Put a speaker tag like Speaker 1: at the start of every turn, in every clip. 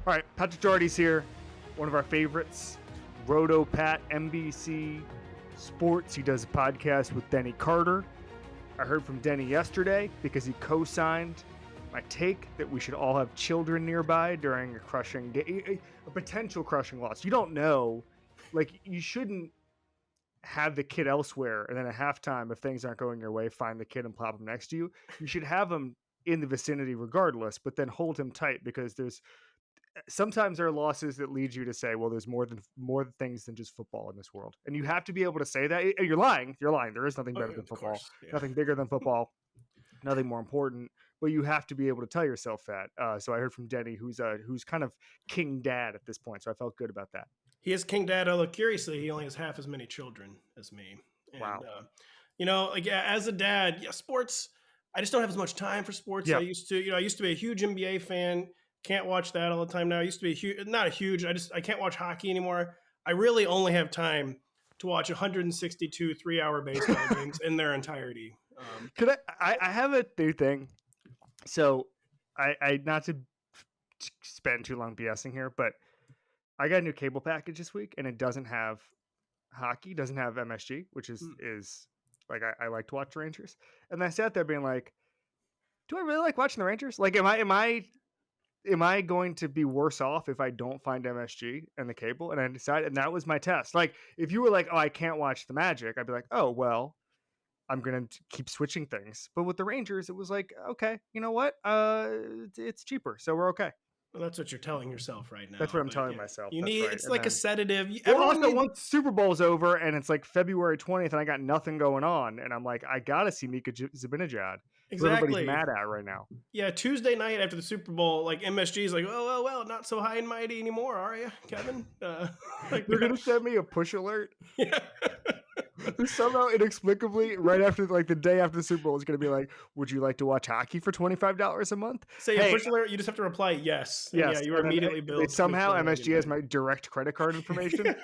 Speaker 1: All right, Patrick Daugherty's here, one of our favorites, Roto Pat, NBC Sports. He does a podcast with Denny Carter. I heard from Denny yesterday because he co-signed my take that we should all have children nearby during a potential crushing loss. You don't know, like you shouldn't have the kid elsewhere and then at halftime, if things aren't going your way, find the kid and plop him next to you. You should have him in the vicinity regardless, but then hold him tight because sometimes there are losses that lead you to say, well, there's more things than just football in this world. And you have to be able to say that. You're lying. There is nothing better than football, nothing bigger than football, nothing more important, but you have to be able to tell yourself that. So I heard from Denny, who's kind of king dad at this point. So I felt good about that.
Speaker 2: He is king dad, although curiously, he only has half as many children as me. And,
Speaker 1: wow.
Speaker 2: As a dad, sports, I just don't have as much time for sports.
Speaker 1: Yeah.
Speaker 2: I used to be a huge NBA fan. Can't watch that all the time now. I used to be I can't watch hockey anymore. I really only have time to watch 162 3-hour baseball games in their entirety.
Speaker 1: I have a new thing. So I not to spend too long BSing here, but I got a new cable package this week and it doesn't have hockey, doesn't have MSG, which is like, I like to watch the Rangers. And I sat there being like, do I really like watching the Rangers? Like, am I going to be worse off if I don't find MSG and the cable? And I decided, and that was my test. Like, if you were like, oh, I can't watch the Magic, I'd be like, oh, well, I'm going to keep switching things. But with the Rangers, it was like, okay, you know what? It's cheaper, so we're okay.
Speaker 2: Well, that's what you're telling yourself right now.
Speaker 1: That's what I'm telling myself.
Speaker 2: It's like a sedative.
Speaker 1: Once Super Bowl's over and it's like February 20th and I got nothing going on, and I'm like, I got to see Mika Zibanejad.
Speaker 2: Exactly.
Speaker 1: Everybody's mad at right now.
Speaker 2: Yeah, Tuesday night after the Super Bowl, like MSG is like, oh, well, not so high and mighty anymore, are you, Kevin?
Speaker 1: They're going to send me a push alert.
Speaker 2: Yeah.
Speaker 1: Somehow, inexplicably, right after, like the day after the Super Bowl, is going to be like, would you like to watch hockey for $25 a month?
Speaker 2: Say a push alert, you just have to reply yes.
Speaker 1: Yes.
Speaker 2: Yeah, you are immediately billed.
Speaker 1: Somehow MSG has my direct credit card information.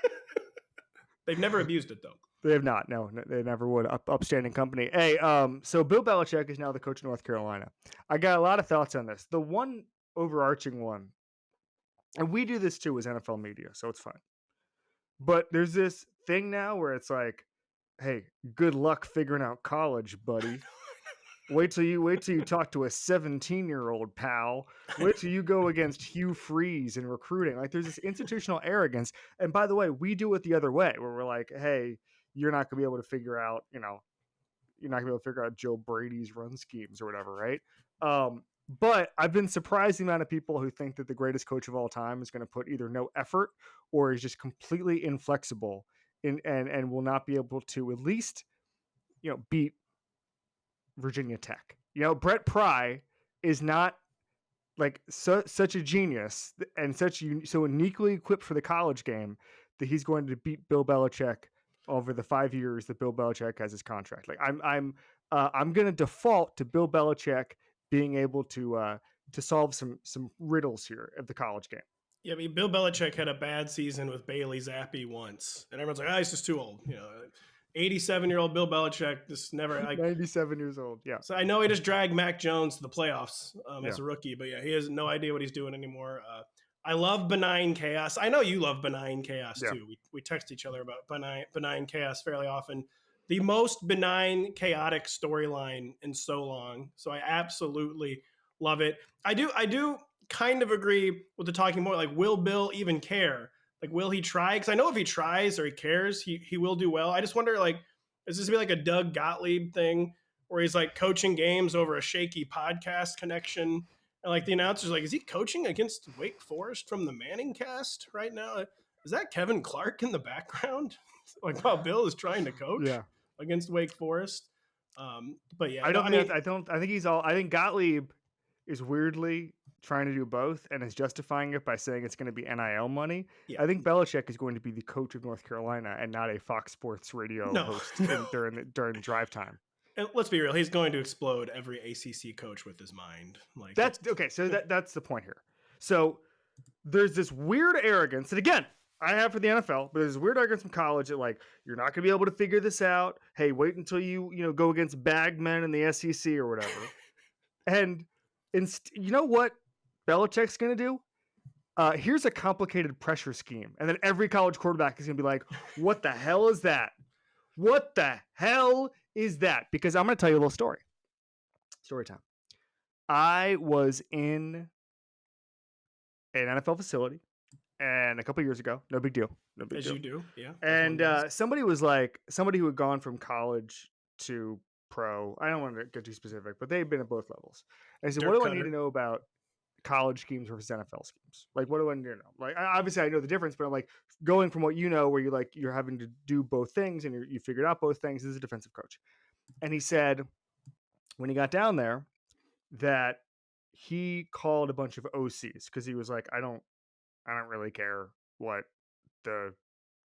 Speaker 2: They've never abused it, though.
Speaker 1: They have not. No, they never would. Upstanding company. Hey, so Bill Belichick is now the coach of North Carolina. I got a lot of thoughts on this. The one overarching one, and we do this too as NFL media, so it's fine. But there's this thing now where it's like, hey, good luck figuring out college, buddy. Wait till you talk to a 17-year-old, pal. Wait till you go against Hugh Freeze in recruiting. Like, there's this institutional arrogance. And by the way, we do it the other way, where we're like, hey, you're not going to be able to figure out, you're not going to be able to figure out Joe Brady's run schemes or whatever, right? But I've been surprised the amount of people who think that the greatest coach of all time is going to put either no effort or is just completely inflexible and will not be able to at least, beat Virginia Tech. Brett Pry is not like such a genius and so uniquely equipped for the college game that he's going to beat Bill Belichick over the 5 years that Bill Belichick has his contract. Like I'm going to default to Bill Belichick being able to solve some riddles here at the college game.
Speaker 2: Yeah, I mean, Bill Belichick had a bad season with Bailey Zappi once, and everyone's like, he's just too old. 87-year-old Bill Belichick just never.
Speaker 1: 97 years old, yeah.
Speaker 2: So I know he just dragged Mac Jones to the playoffs as a rookie, but yeah, he has no idea what he's doing anymore. I love benign chaos. I know you love benign chaos too. We text each other about benign chaos fairly often. The most benign, chaotic storyline in so long. So I absolutely love it. I do kind of agree with the talking point. Like, will Bill even care? Like, will he try? Because I know if he tries or he cares, he will do well. I just wonder, like, is this be like a Doug Gottlieb thing where he's like coaching games over a shaky podcast connection? And like the announcer's like, is he coaching against Wake Forest from the Manning cast right now? Is that Kevin Clark in the background? Like, while Bill is trying to coach against Wake Forest. But yeah,
Speaker 1: I think Gottlieb is weirdly trying to do both and is justifying it by saying it's going to be NIL money. Yeah. I think Belichick is going to be the coach of North Carolina and not a Fox Sports radio host during drive time.
Speaker 2: And let's be real, he's going to explode every ACC coach with his mind. Like,
Speaker 1: that's okay. So that's the point here. So there's this weird arrogance, and again, I have for the NFL, but there's weird arrogance from college that like you're not going to be able to figure this out. Hey, wait until you go against bagmen in the SEC or whatever. And you know what Belichick's going to do? Here's a complicated pressure scheme. And then every college quarterback is going to be like, what the hell is that? What the hell is that? Because I'm going to tell you a little story. Story time. I was in an NFL facility and a couple years ago, no big deal. No big
Speaker 2: As
Speaker 1: deal.
Speaker 2: you do, yeah.
Speaker 1: And somebody was like, somebody who had gone from college to pro. I don't want to get too specific, but they've been at both levels. And I said, what do I need to know about college schemes versus NFL schemes? Like, what do I need to know? Like, obviously I know the difference, but I'm like, going from what you know, where you're having to do both things and you figured out both things as a defensive coach. And he said, when he got down there, that he called a bunch of OCs because he was like, I don't really care what the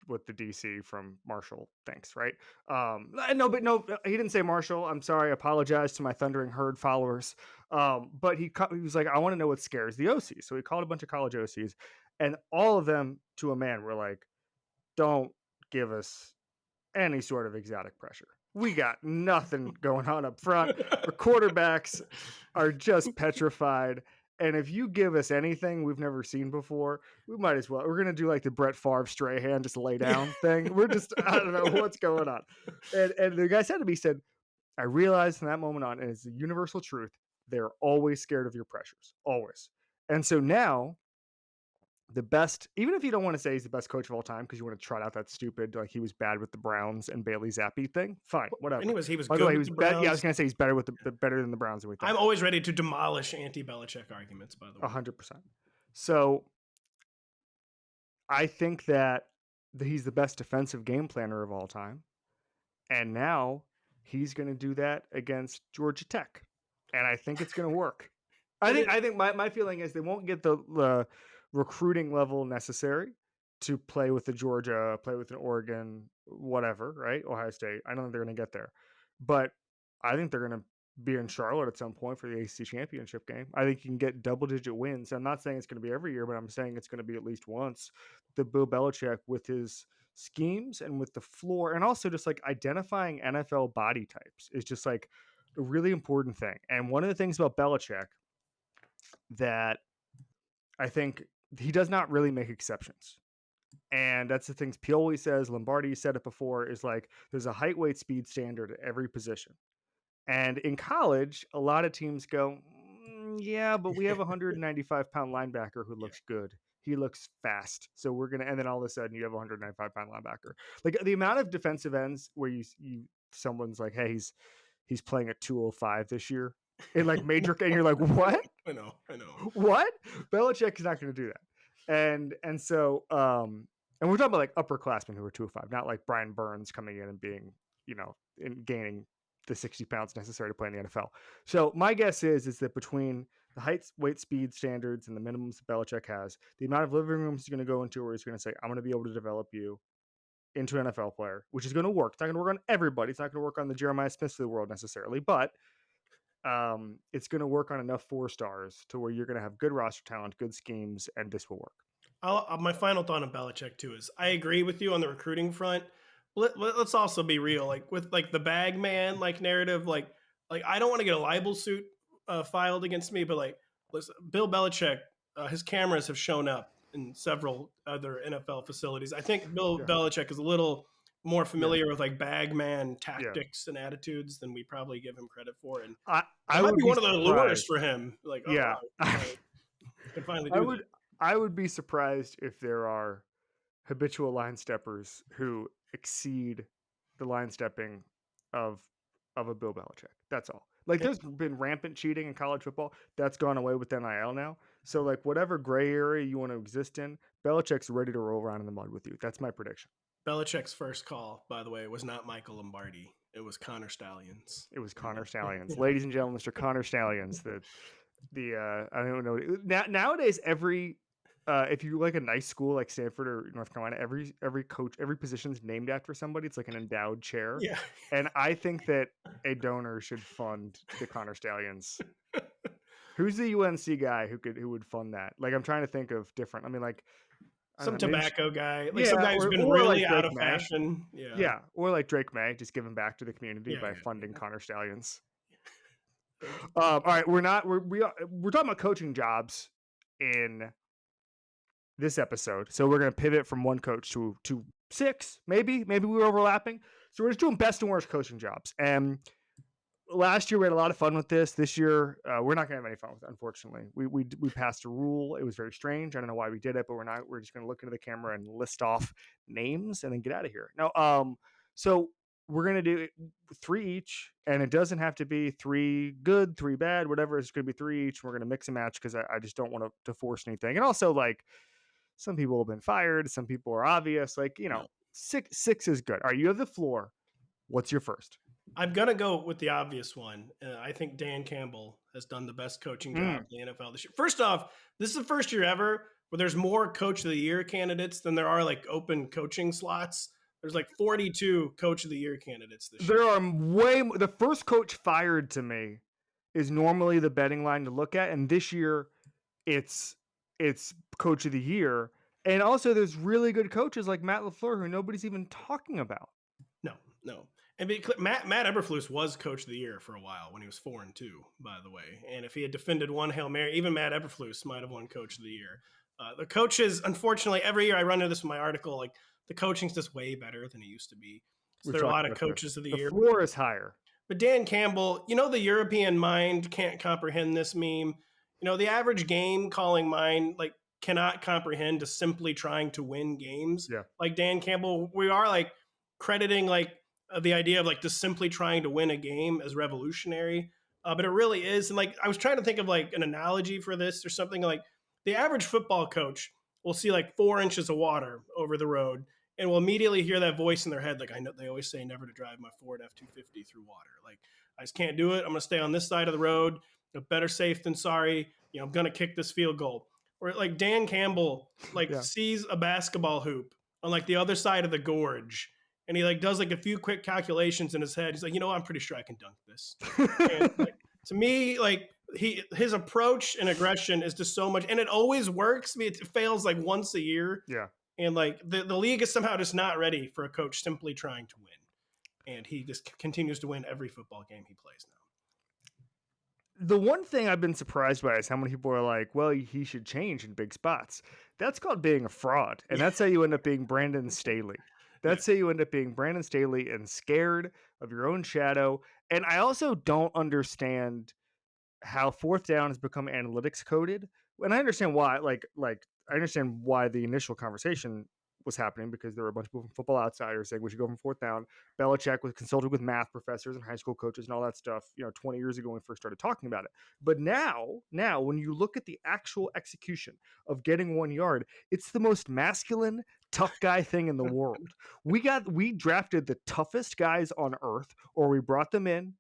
Speaker 1: DC from Marshall thinks, right? No, he didn't say Marshall. I'm sorry. I apologize to my Thundering Herd followers. But he was like, I want to know what scares the OCs. So he called a bunch of college OCs, and all of them to a man were like, don't give us any sort of exotic pressure. We got nothing going on up front. Our quarterbacks are just petrified. And if you give us anything we've never seen before, we might as well. We're going to do like the Brett Favre Strahan, just lay down thing. We're just, I don't know what's going on. And the guy said to me, he said, I realized from that moment on, and it's the universal truth, they're always scared of your pressures. Always. And so now, the best, even if you don't want to say he's the best coach of all time because you want to trot out that stupid, like he was bad with the Browns and Bailey Zappi thing, fine, whatever.
Speaker 2: Anyways, he was
Speaker 1: By
Speaker 2: good
Speaker 1: the way,
Speaker 2: with
Speaker 1: he was
Speaker 2: the Browns.
Speaker 1: yeah, I was gonna say he's better with better than the Browns than we thought.
Speaker 2: I'm always ready to demolish anti-Belichick arguments, by the way.
Speaker 1: 100%. So I think that he's the best defensive game planner of all time, and now he's going to do that against Georgia Tech, and I think it's going to work. I think my feeling is they won't get the recruiting level necessary to play with the Georgia, play with an Oregon, whatever, right? Ohio State. I don't think they're going to get there, but I think they're going to be in Charlotte at some point for the ACC championship game. I think you can get double-digit wins. I'm not saying it's going to be every year, but I'm saying it's going to be at least once. The Bill Belichick with his schemes and with the floor, and also just like identifying NFL body types is just like a really important thing. And one of the things about Belichick that I think he does not really make exceptions. And that's the things Pioli says, Lombardi said it before, is like there's a height, weight, speed standard at every position. And in college, a lot of teams go, yeah, but we have a 195-pound linebacker who looks good. He looks fast. So we're going to, and then all of a sudden you have a 195-pound linebacker. Like the amount of defensive ends where someone's like, hey, he's playing at 205 this year in like major, and you're like, what?
Speaker 2: I know.
Speaker 1: What? Belichick is not going to do that. And so, and we're talking about like upperclassmen who are 205, not like Brian Burns coming in and being, and gaining the 60 pounds necessary to play in the NFL. So my guess is that between the height, weight, speed standards and the minimums that Belichick has, the amount of living rooms he's going to go into where he's going to say, I'm going to be able to develop you into an NFL player, which is going to work. It's not going to work on everybody. It's not going to work on the Jeremiah Smiths of the world necessarily, but it's going to work on enough 4-stars to where you're going to have good roster talent, good schemes, and this will work.
Speaker 2: My final thought on Belichick too is I agree with you on the recruiting front. Let's also be real, like with like the bag man like narrative, like I don't want to get a libel suit filed against me, but like listen, Bill Belichick, his cameras have shown up in several other NFL facilities. I think Bill Belichick is a little more familiar with like bag man tactics and attitudes than we probably give him credit for, and I would be one of the lures for him. Like, I can finally do that.
Speaker 1: I would be surprised if there are habitual line steppers who exceed the line stepping of a Bill Belichick. That's all. Like there's been rampant cheating in college football. That's gone away with NIL now. So like whatever gray area you want to exist in, Belichick's ready to roll around in the mud with you. That's my prediction.
Speaker 2: Belichick's first call, by the way, was not Michael Lombardi. It was Connor Stallions.
Speaker 1: It was Connor Stallions. Ladies and gentlemen, Mr. Connor Stallions. I don't know. Nowadays, if you like a nice school like Stanford or North Carolina, every coach, every position's named after somebody. It's like an endowed chair.
Speaker 2: Yeah.
Speaker 1: And I think that a donor should fund the Connor Stallions. Who's the UNC guy who would fund that? Like I'm trying to think of different. I mean, like
Speaker 2: some tobacco guy, like some guy who's been really out of fashion.
Speaker 1: Yeah. Or like Drake May, just giving back to the community by funding Connor Stallions. All right, we're talking about coaching jobs in this episode. So we're going to pivot from one coach to 6, maybe we were overlapping. So we're just doing best and worst coaching jobs. And last year we had a lot of fun with this. This year we're not going to have any fun with it, unfortunately. We passed a rule. It was very strange. I don't know why we did it, but we're not. We're just going to look into the camera and list off names and then get out of here. Now, so we're going to do 3 each, and it doesn't have to be 3 good, 3 bad, whatever. It's going to be 3 each. We're going to mix and match because I just don't want to force anything. And also, like, some people have been fired. Some people are obvious. Like, 6 is good. All right, you have the floor. What's your first?
Speaker 2: I'm going to go with the obvious one. I think Dan Campbell has done the best coaching job in the NFL this year. First off, this is the first year ever where there's more Coach of the Year candidates than there are like open coaching slots. There's like 42 Coach of the Year candidates this year.
Speaker 1: There are way more. The first coach fired to me is normally the betting line to look at, and this year it's Coach of the Year. And also there's really good coaches like Matt LaFleur who nobody's even talking about.
Speaker 2: No. And Matt Eberflus was Coach of the Year for a while when he was 4-2, by the way. And if he had defended one Hail Mary, even Matt Eberflus might have won Coach of the Year. The coaches, unfortunately, every year I run into this in my article, like the coaching's just way better than it used to be. So there are a lot of coaches of the year.
Speaker 1: The floor is higher.
Speaker 2: But Dan Campbell, the European mind can't comprehend this meme. The average game calling mind, like, cannot comprehend just simply trying to win games.
Speaker 1: Yeah.
Speaker 2: Like Dan Campbell, we are like crediting like the idea of like just simply trying to win a game as revolutionary. But it really is. And like, I was trying to think of like an analogy for this or something. Like the average football coach will see like 4 inches of water over the road and will immediately hear that voice in their head. Like, I know they always say never to drive my Ford F-250 through water. Like, I just can't do it. I'm going to stay on this side of the road. Better safe than sorry. I'm going to kick this field goal. Or like Dan Campbell, sees a basketball hoop on like the other side of the gorge. And he like does like a few quick calculations in his head. He's like, I'm pretty sure I can dunk this. And like, to me, like his approach and aggression is just so much, and it always works. I mean, it fails like once a year.
Speaker 1: Yeah.
Speaker 2: And like the league is somehow just not ready for a coach simply trying to win. And he just continues to win every football game he plays now.
Speaker 1: The one thing I've been surprised by is how many people are like, well, he should change in big spots. That's called being a fraud. And that's how you end up being Brandon Staley. That's how you end up being Brandon Staley and scared of your own shadow. And I also don't understand how 4th down has become analytics coded. And I understand why, I understand why the initial conversation was happening, because there were a bunch of people from Football Outsiders saying we should go from 4th down. Belichick was consulted with math professors and high school coaches and all that stuff, 20 years ago when we first started talking about it. But now when you look at the actual execution of getting 1 yard, it's the most masculine, tough guy thing in the world. We drafted the toughest guys on earth, or we brought them in,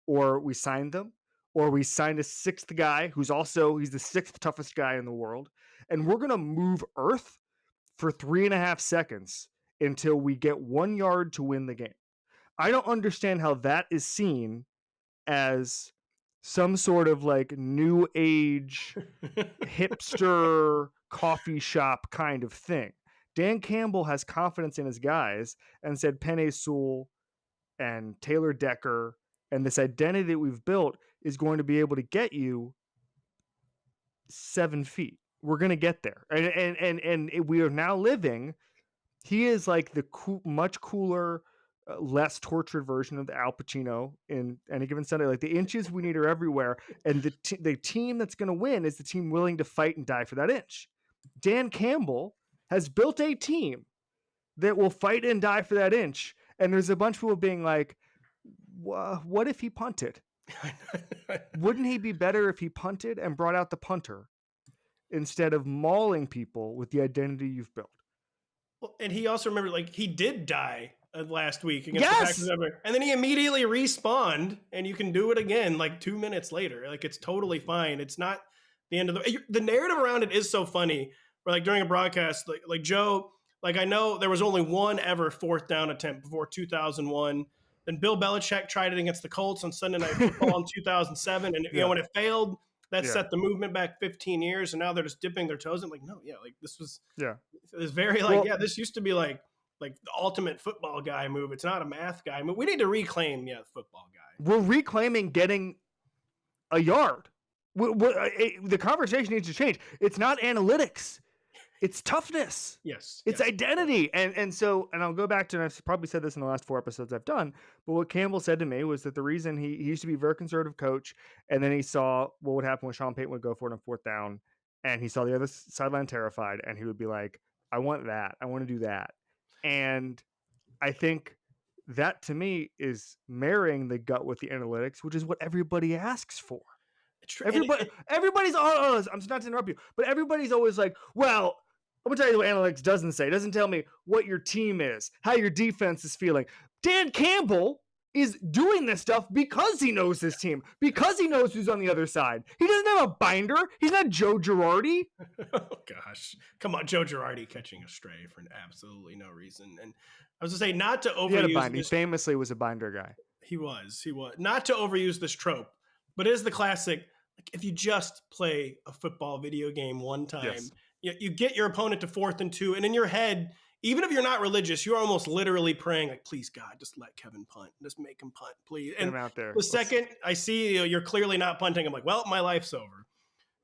Speaker 1: or we signed them, or we signed a 6th guy he's the 6th toughest guy in the world. And we're going to move earth for 3.5 seconds until we get 1 yard to win the game. I don't understand how that is seen as some sort of like new age hipster coffee shop kind of thing. Dan Campbell has confidence in his guys and said Penei Sewell and Taylor Decker and this identity that we've built is going to be able to get you 7 feet. We're going to get there. And we are now living. He is like the much cooler, less tortured version of the Al Pacino in Any Given Sunday. Like, the inches we need are everywhere. And the team that's going to win is the team willing to fight and die for that inch. Dan Campbell has built a team that will fight and die for that inch. And there's a bunch of people being like, what if he punted? Wouldn't he be better if he punted and brought out the punter instead of mauling people with the identity you've built?
Speaker 2: Well, and he also remembered, like, he did die last week against the Packers, and then he immediately respawned, and you can do it again like 2 minutes later. Like, it's totally fine. It's not the end of the narrative around it is so funny. Where like during a broadcast, like Joe, like I know there was only one ever 4th down attempt before 2001. Then Bill Belichick tried it against the Colts on Sunday Night Football in 2007, and when it failed, that set the movement back 15 years, and now they're just dipping their toes in. Like, no, like this was it was very like this used to be like the ultimate football guy move. It's not a math guy move. We need to reclaim the football guy.
Speaker 1: We're reclaiming getting a yard. The conversation needs to change. It's not analytics. It's toughness.
Speaker 2: Yes.
Speaker 1: It's identity. And so, and I'll go back to, and I've probably said this in the last 4 episodes I've done, but what Campbell said to me was that the reason he used to be a very conservative coach, and then he saw what would happen when Sean Payton would go for it on 4th down, and he saw the other sideline terrified, and he would be like, I want that. I want to do that. And I think that to me is marrying the gut with the analytics, which is what everybody asks for. Everybody's always, I'm not to interrupt you, but everybody's always like, well, I'm gonna tell you what analytics doesn't say. It doesn't tell me what your team is, how your defense is feeling. Dan Campbell is doing this stuff because he knows his team, because he knows who's on the other side. He doesn't have a binder. He's not Joe Girardi.
Speaker 2: Oh gosh, come on, Joe Girardi catching a stray for absolutely no reason. And I was gonna say, not to overuse.
Speaker 1: He had a binder. He famously was a binder guy.
Speaker 2: He was not to overuse this trope, but it is the classic. Like, if you just play a football video game one time, yes, you get your opponent to 4th and 2, and in your head, even if you're not religious, you're almost literally praying, like, please God, just let Kevin punt, just make him punt, please. And
Speaker 1: out there.
Speaker 2: The second I see you're clearly not punting, I'm like, well, my life's over,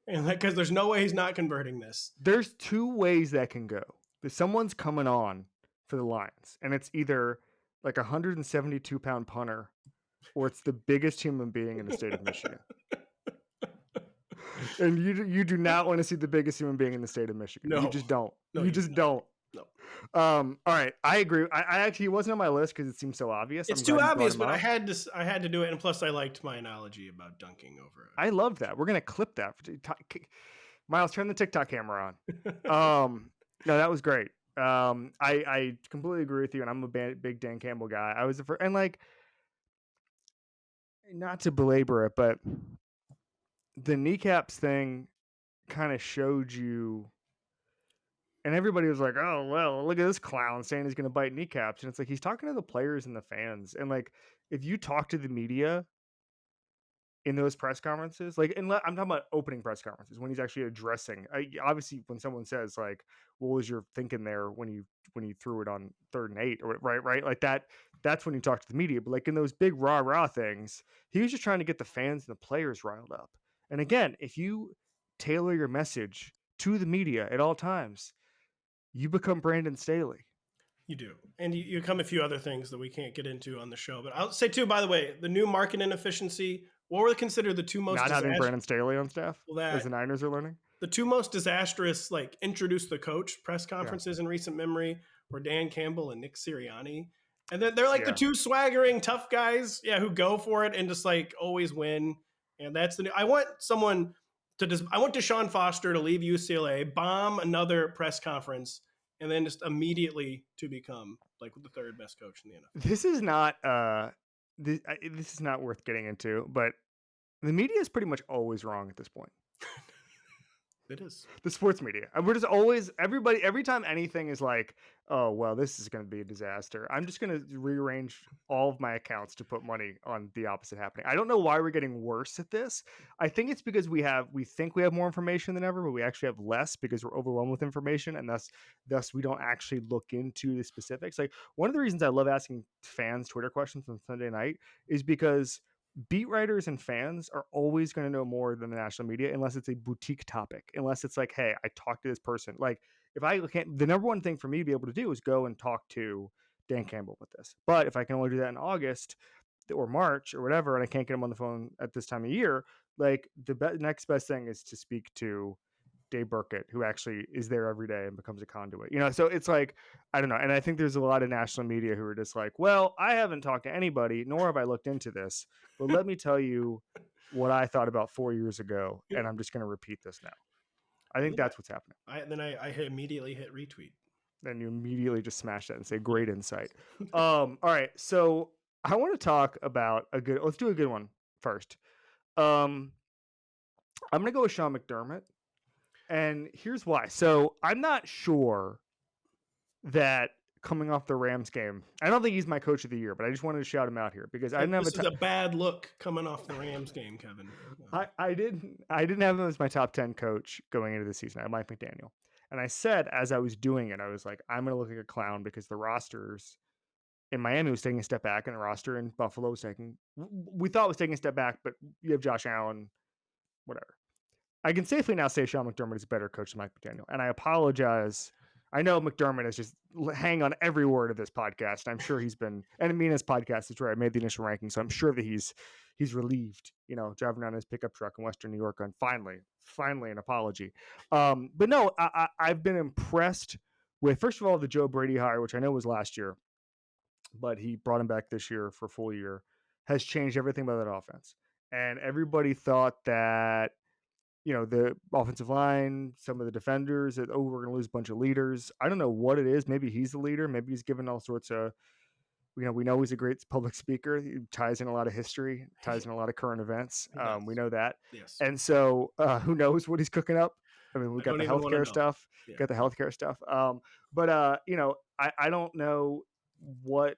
Speaker 2: and because there's no way he's not converting this.
Speaker 1: There's 2 ways that can go. If someone's coming on for the Lions, and it's either like a 172-pound punter, or it's the biggest human being in the state of Michigan. And you do not want to see the biggest human being in the state of Michigan. No. You just don't. No, you just don't.
Speaker 2: No.
Speaker 1: All right, I agree. I actually, it wasn't on my list because it seems so obvious.
Speaker 2: It's too obvious, but I had to do it, and plus I liked my analogy about dunking over it.
Speaker 1: I love that. We're gonna clip that. Miles, turn the TikTok camera on. No, that was great. I completely agree with you, and I'm a big Dan Campbell guy. I was the first, and like, not to belabor it, but the kneecaps thing kind of showed you, and everybody was like, oh, well, look at this clown saying he's going to bite kneecaps. And it's like, he's talking to the players and the fans. And like, if you talk to the media in those press conferences, like, and I'm talking about opening press conferences when he's actually addressing, obviously when someone says like, what was your thinking there when you threw it on 3rd and 8 or right. Like that's when you talk to the media. But like in those big rah things, he was just trying to get the fans and the players riled up. And again, if you tailor your message to the media at all times, you become Brandon Staley.
Speaker 2: You do. And you become a few other things that we can't get into on the show. But I'll say, too, by the way, the new marketing efficiency, what were considered the 2 most
Speaker 1: Not having Brandon Staley on staff, as the Niners are learning?
Speaker 2: The 2 most disastrous, like, introduce the coach press conferences in recent memory were Dan Campbell and Nick Sirianni. And then they're like the 2 swaggering, tough guys, who go for it and just, like, always win. And that's the new. I want someone to I want Deshaun Foster to leave UCLA, bomb another press conference, and then just immediately to become like the 3rd best coach in the NFL.
Speaker 1: This is not this is not worth getting into, but the media is pretty much always wrong at this point.
Speaker 2: It is.
Speaker 1: The sports media. We're just always, every time anything is like, oh, well, this is going to be a disaster, I'm just going to rearrange all of my accounts to put money on the opposite happening. I don't know why we're getting worse at this. I think it's because we think we have more information than ever, but we actually have less because we're overwhelmed with information, and thus we don't actually look into the specifics. Like, one of the reasons I love asking fans Twitter questions on Sunday night is because beat writers and fans are always going to know more than the national media, unless it's a boutique topic, unless it's like, hey, I talked to this person. Like, if I can't, the number one thing for me to be able to do is go and talk to Dan Campbell with this. But if I can only do that in August or March or whatever, and I can't get him on the phone at this time of year, like the next best thing is to speak to Dave Burkett, who actually is there every day and becomes a conduit, so it's like, I don't know. And I think there's a lot of national media who are just like, well, I haven't talked to anybody, nor have I looked into this, but let me tell you what I thought about 4 years ago. And I'm just going to repeat this now. I think that's what's happening.
Speaker 2: I immediately hit retweet.
Speaker 1: Then you immediately just smash that and say, great insight. All right. So I want to talk about let's do a good one first. I'm going to go with Sean McDermott. And here's why. So I'm not sure that coming off the Rams game, I don't think he's my coach of the year, but I just wanted to shout him out here because I didn't have
Speaker 2: this is a bad look coming off the Rams game, Kevin.
Speaker 1: I didn't have him as my top 10 coach going into the season. I had Mike McDaniel. And I said, as I was doing it, I was like, I'm going to look like a clown because the rosters in Miami was taking a step back and the roster in Buffalo was we thought was taking a step back, but you have Josh Allen, whatever. I can safely now say Sean McDermott is a better coach than Mike McDaniel. And I apologize. I know McDermott is just hang on every word of this podcast. I'm sure he's been, and I mean, his podcast is where I made the initial ranking. So I'm sure that he's relieved, driving around his pickup truck in Western New York on finally an apology. But no, I've been impressed with, first of all, the Joe Brady hire, which I know was last year, but he brought him back this year for a full year, has changed everything about that offense. And everybody thought that, the offensive line, some of the defenders, that, we're going to lose a bunch of leaders. I don't know what it is. Maybe he's the leader. Maybe he's given all sorts of, we know he's a great public speaker. He ties in a lot of history, ties in a lot of current events. We know that.
Speaker 2: Yes.
Speaker 1: And so who knows what he's cooking up? I mean, we got the healthcare stuff. Yeah. Got the healthcare stuff. But I don't know what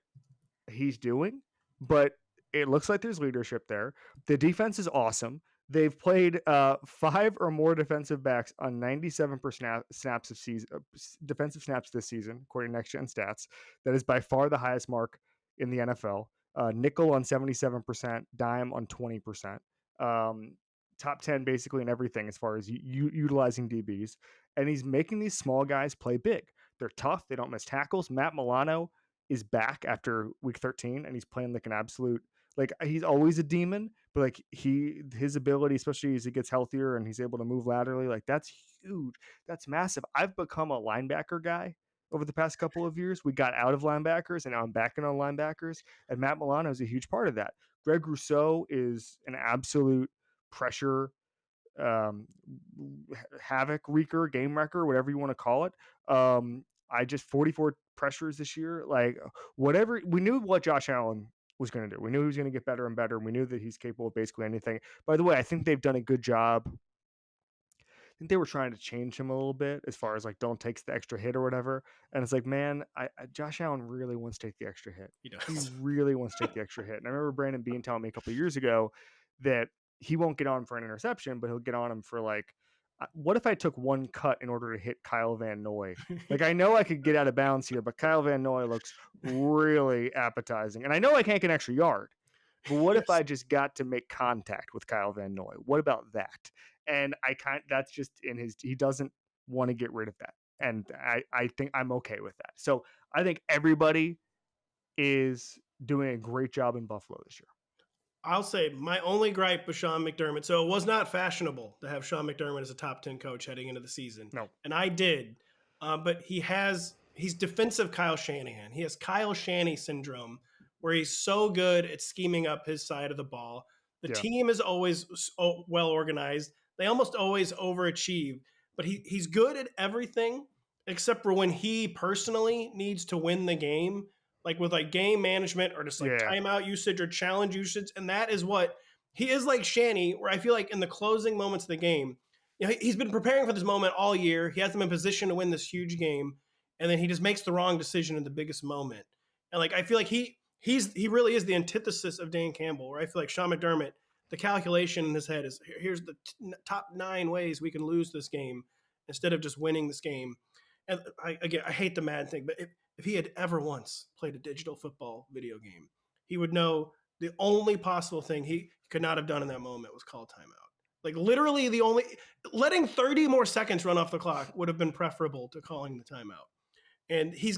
Speaker 1: he's doing, but it looks like there's leadership there. The defense is awesome. They've played 5 or more defensive backs on 97% snaps of defensive snaps this season, according to Next Gen Stats. That is by far the highest mark in the NFL. Nickel on 77%, dime on 20%. Top 10 basically in everything as far as utilizing DBs. And he's making these small guys play big. They're tough. They don't miss tackles. Matt Milano is back after week 13, and he's playing like an absolute, like, he's always a demon, but like his ability, especially as he gets healthier and he's able to move laterally, like that's huge. That's massive. I've become a linebacker guy over the past couple of years. We got out of linebackers and now I'm backing on linebackers, and Matt Milano is a huge part of that. Greg Rousseau is an absolute pressure havoc wreaker, game wrecker, whatever you want to call it. I just 44 pressures this year. Like, whatever, we knew what Josh Allen was going to do. We knew he was going to get better and better. We knew that he's capable of basically anything. By the way, I think they've done a good job. I think they were trying to change him a little bit as far as like, don't take the extra hit or whatever. And it's like, man, Josh Allen really wants to take the extra hit.
Speaker 2: He does.
Speaker 1: He really wants to take the extra hit. And I remember Brandon Beane telling me a couple of years ago that he won't get on for an interception, but he'll get on him for like, what if I took one cut in order to hit Kyle Van Noy? Like, I know I could get out of bounds here, but Kyle Van Noy looks really appetizing. And I know I can't get an extra yard, but what if I just got to make contact with Kyle Van Noy? What about that? And that's just in his, he doesn't want to get rid of that. And I think I'm okay with that. So I think everybody is doing a great job in Buffalo this year.
Speaker 2: I'll say my only gripe with Sean McDermott. So it was not fashionable to have Sean McDermott as a top 10 coach heading into the season.
Speaker 1: No.
Speaker 2: And I did. But he's defensive Kyle Shanahan. He has Kyle Shanny syndrome, where he's so good at scheming up his side of the ball. The team is always well organized. They almost always overachieve, but he's good at everything except for when he personally needs to win the game, like with like game management or just like timeout usage or challenge usage. And that is what he is like Shanny, where I feel like in the closing moments of the game, he's been preparing for this moment all year. He has them in position to win this huge game. And then he just makes the wrong decision in the biggest moment. And like, I feel like he really is the antithesis of Dan Campbell, where I feel like Sean McDermott, the calculation in his head is here's the top 9 ways we can lose this game instead of just winning this game. And I hate the Madden thing, but if he had ever once played a digital football video game, he would know the only possible thing he could not have done in that moment was call timeout. Like literally letting 30 more seconds run off the clock would have been preferable to calling the timeout. And he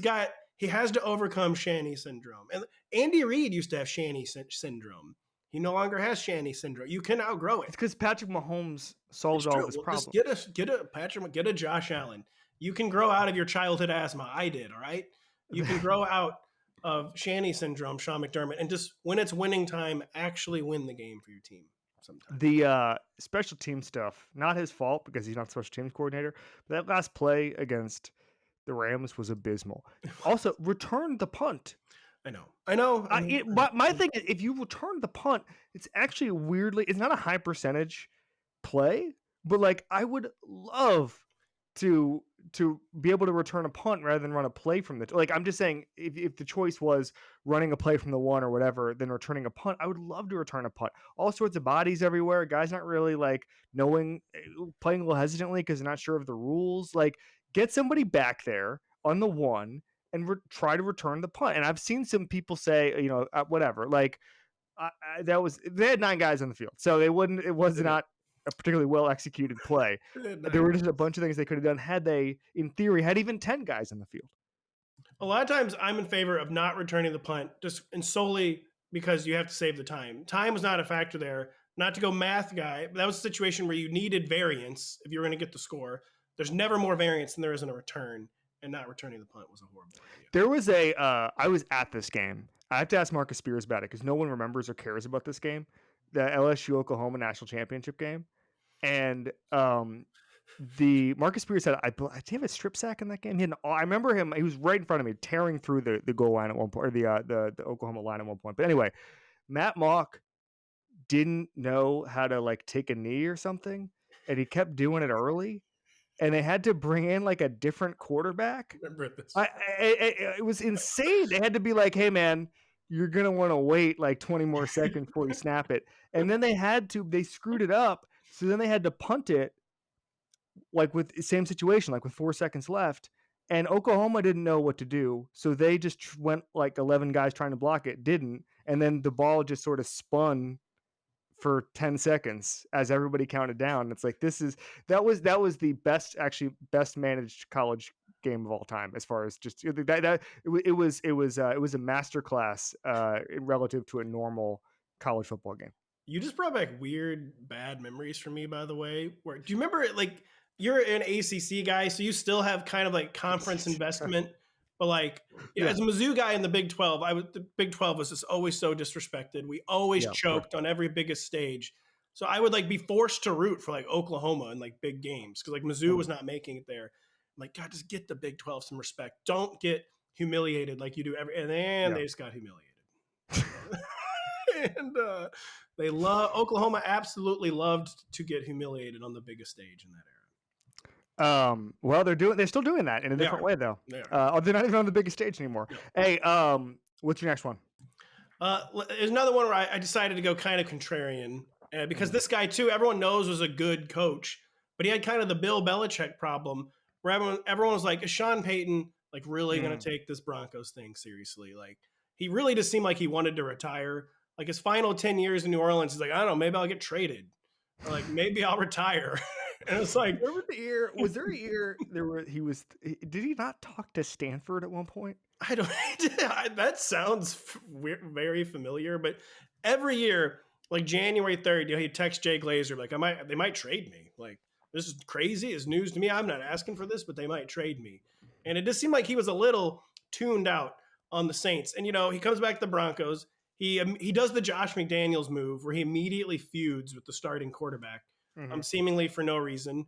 Speaker 2: has to overcome Shanny syndrome. And Andy Reid used to have Shanny syndrome. He no longer has Shanny syndrome. You can outgrow it.
Speaker 1: It's because Patrick Mahomes solves all of his problems.
Speaker 2: Just get a Josh Allen. You can grow out of your childhood asthma. I did, all right? You can grow out of Shanny syndrome, Sean McDermott, and just when it's winning time, actually win the game for your team sometimes.
Speaker 1: The special team stuff, not his fault because he's not special teams coordinator, but that last play against the Rams was abysmal. Also, return the punt.
Speaker 2: I know.
Speaker 1: But my thing is, if you return the punt, it's actually weirdly, it's not a high percentage play, but like I would love to be able to return a punt rather than run a play from the, like, I'm just saying if the choice was running a play from the 1 or whatever, then returning a punt, I would love to return a punt. All sorts of bodies everywhere. Guys not really like playing a little hesitantly because they're not sure of the rules. Like, get somebody back there on the 1 and try to return the punt. And I've seen some people say, whatever, like they had 9 guys on the field. So it was not a particularly well executed play. There were just a bunch of things they could have done had they, in theory, had even 10 guys in the field.
Speaker 2: A lot of times I'm in favor of not returning the punt and solely because you have to save the time. Time was not a factor there. Not to go math guy, but that was a situation where you needed variance if you were going to get the score. There's never more variance than there is in a return, and not returning the punt was a horrible idea.
Speaker 1: There was I was at this game. I have to ask Marcus Spears about it because no one remembers or cares about this game, the LSU Oklahoma national championship game, and the Marcus Spears had did he have a strip sack in that game? I remember him. He was right in front of me, tearing through the goal line at one point, or the Oklahoma line at one point. But anyway, Matt Mock didn't know how to like take a knee or something, and he kept doing it early, and they had to bring in like a different quarterback.
Speaker 2: Remember this?
Speaker 1: It was insane. They had to be like, "Hey man, you're gonna want to wait like 20 more seconds before you snap it," and then they screwed it up, so then they had to punt it. Like with the same situation, like with 4 seconds left, and Oklahoma didn't know what to do. So they just went like 11 guys trying to block it, didn't. And then the ball just sort of spun for 10 seconds as everybody counted down. It's like, that was the best managed college game of all time. As far as just it was a masterclass relative to a normal college football game.
Speaker 2: You just brought back weird, bad memories for me, by the way. Do you remember like, you're an ACC guy, so you still have kind of like conference investment, but like as a Mizzou guy in the Big 12, the Big 12 was just always so disrespected. We always choked on every biggest stage. So I would like be forced to root for like Oklahoma in like big games because like Mizzou was not making it there. I'm like, God, just get the Big 12 some respect. Don't get humiliated like you do and then they just got humiliated. And Oklahoma absolutely loved to get humiliated on the biggest stage in that era.
Speaker 1: Well, they're still doing that in a different way though. They're not even on the biggest stage anymore. No. Hey, what's your next one?
Speaker 2: There's another one where I decided to go kind of contrarian because this guy too, everyone knows was a good coach, but he had kind of the Bill Belichick problem where everyone was like, is Sean Payton like really going to take this Broncos thing seriously? Like he really just seemed like he wanted to retire. Like his final 10 years in New Orleans, he's like, I don't know, maybe I'll get traded. Or like maybe I'll retire. And it's like,
Speaker 1: where was the year? Was there a year did he not talk to Stanford at one point?
Speaker 2: I don't, that sounds very familiar, but every year, like January 3rd, he'd text Jay Glazer, like they might trade me. Like, this is crazy. It's news to me. I'm not asking for this, but they might trade me. And it just seemed like he was a little tuned out on the Saints. And, he comes back to the Broncos. He does the Josh McDaniels move where he immediately feuds with the starting quarterback. Seemingly for no reason.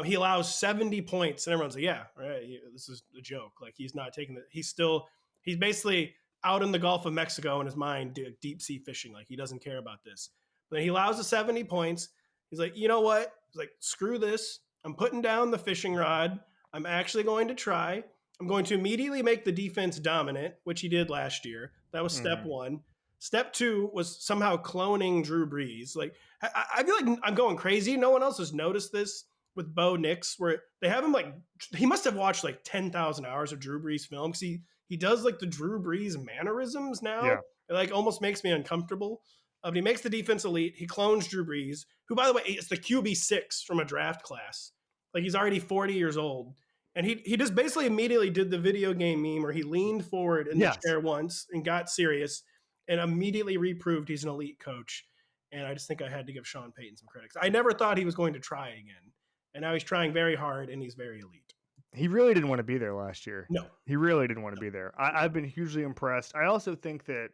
Speaker 2: He allows 70 points, and everyone's like, yeah, right, this is a joke. Like, he's not taking it. He's basically out in the Gulf of Mexico in his mind, deep sea fishing. Like, he doesn't care about this. But he allows the 70 points. He's like, you know what? He's like, screw this. I'm putting down the fishing rod. I'm actually going to try. I'm going to immediately make the defense dominant, which he did last year. That was step one. Step two was somehow cloning Drew Brees. Like, I feel like I'm going crazy. No one else has noticed this with Bo Nix, where they have him like, he must have watched like 10,000 hours of Drew Brees film because he does like the Drew Brees mannerisms now. Yeah. It like almost makes me uncomfortable. But he makes the defense elite. He clones Drew Brees, who, by the way, is the QB6 from a draft class. Like, he's already 40 years old. And he just basically immediately did the video game meme where he leaned forward in the chair once and got serious and immediately reproved he's an elite coach. And I just think I had to give Sean Payton some credit. I never thought he was going to try again. And now he's trying very hard, and he's very elite.
Speaker 1: He really didn't want to be there last year.
Speaker 2: No.
Speaker 1: He really didn't want to be there. I've been hugely impressed. I also think that,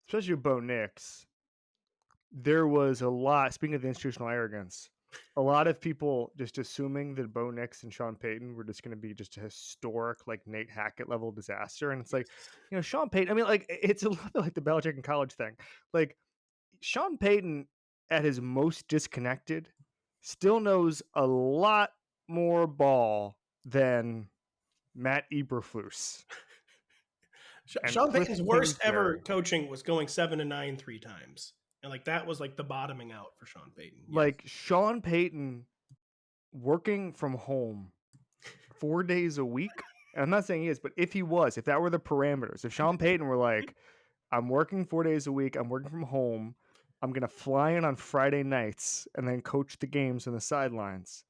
Speaker 1: especially with Bo Nix, there was a lot, speaking of the institutional arrogance, a lot of people just assuming that Bo Nix and Sean Payton were just going to be just a historic, like Nate Hackett level disaster. And it's like, Sean Payton, I mean, like, it's a little bit like the Belichick in college thing. Like, Sean Payton, at his most disconnected, still knows a lot more ball than Matt Eberflus.
Speaker 2: Sean Payton's worst ever coaching was going 7-9 3 times. And like that was like the bottoming out for Sean Payton. Yes.
Speaker 1: Like Sean Payton working from home 4 days a week. And I'm not saying he is, but if that were the parameters, if Sean Payton were like, I'm working 4 days a week, I'm working from home, I'm going to fly in on Friday nights and then coach the games on the sidelines,